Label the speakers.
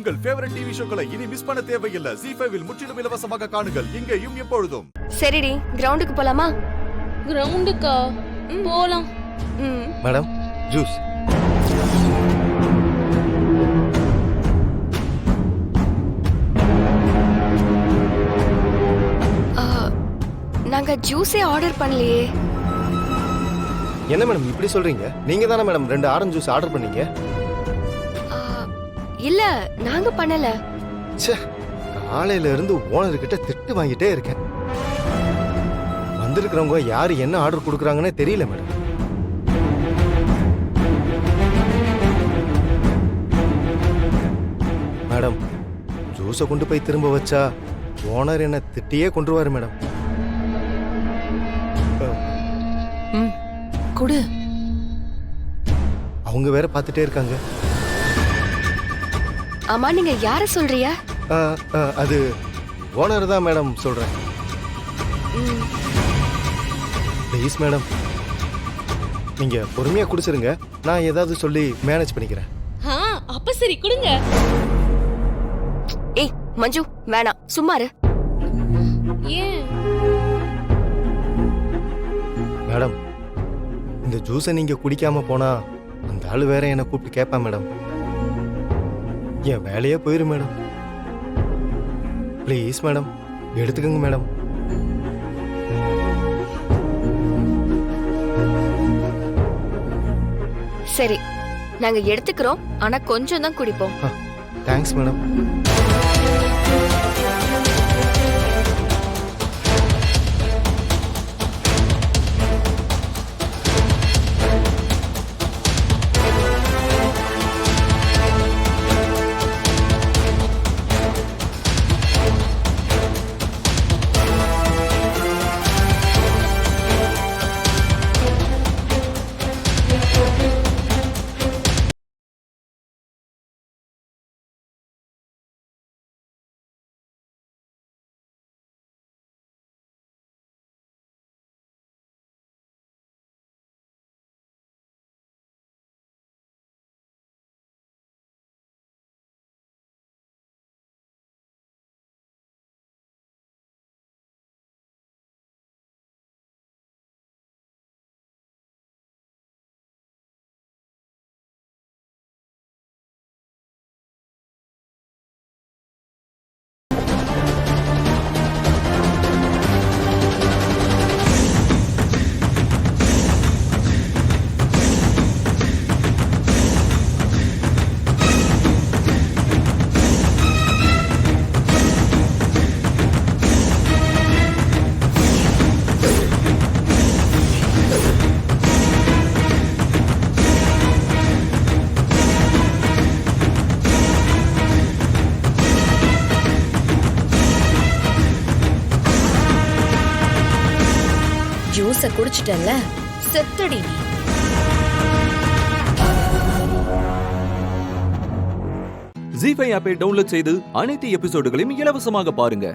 Speaker 1: உங்கள் favourite TV ஷோக்களை இனி miss பண்ண தேவையில்லை. ZEE5 இல் முற்றிலும் இலவசமாக காணுங்கள், இங்கேயும் எப்பொழுதும்.
Speaker 2: சரிடி, கிரவுண்டுக்கு போலாமா?
Speaker 3: கிரவுண்டுக்கா? போலாம்.
Speaker 4: Madam, juice.
Speaker 2: நாங்க ஜூஸே ஆர்டர் பண்ணலையே.
Speaker 4: என்ன மேடம் இப்படி சொல்றீங்க? நீங்க தானே மேடம் 2 ஆரஞ்சு ஜூஸ் ஆர்டர் பண்ணீங்க.
Speaker 2: இல்ல, நாங்க பண்ணல.
Speaker 4: ச்சே, காலையில இருந்து ஓனர் கிட்ட திட்டு வாங்கிட்டே இருக்கேன். வந்திருக்கிறவங்க யாரு என்ன ஆர்டர் கொடுக்குறாங்கன்னே தெரியல மேடம். மேடம், ஜூஸை கொண்டு போய் திரும்ப வச்சா ஓனர் என்ன திட்டியே கொண்டுருவாரு மேடம்.
Speaker 5: குடு.
Speaker 4: அவங்க வேற பார்த்துட்டே இருக்காங்க.
Speaker 2: ஆமா, நீங்க யார சொல்றிய?
Speaker 4: அது ஓனர் தான் மேடம் சொல்றேன். ப்ளீஸ் மேடம், நீங்க பொறுமையா குடிச்சிருங்க. நான் ஏதாவது சொல்லி மேனேஜ் பண்ணிக்கிறேன்.
Speaker 3: அப்ப சரி, குடுங்க.
Speaker 2: ஏய் மஞ்சு, வேணாம், சும்மா இரு.
Speaker 3: ஏன்
Speaker 4: மேடம், இந்த ஜூஸை நீங்க குடிக்காம போனா அந்த ஆளு வேற என்ன கூப்பிட்டு கேட்பான் மேடம். என் வேலையே போயிரும் மேடம். ப்ளீஸ் மேடம், எடுத்துக்கோங்க மேடம்.
Speaker 2: சரி, நாங்க எடுத்துக்கிறோம், ஆனா கொஞ்சம் தான் குடிப்போம்.
Speaker 4: Thanks madam.
Speaker 5: ஜூஸ குடிச்சிட்டல்ல, செத்தடி நீ.
Speaker 6: ZEE5 ஆப்பை டவுன்லோட் செய்து அனைத்து எபிசோடுகளையும் இலவசமாக பாருங்க.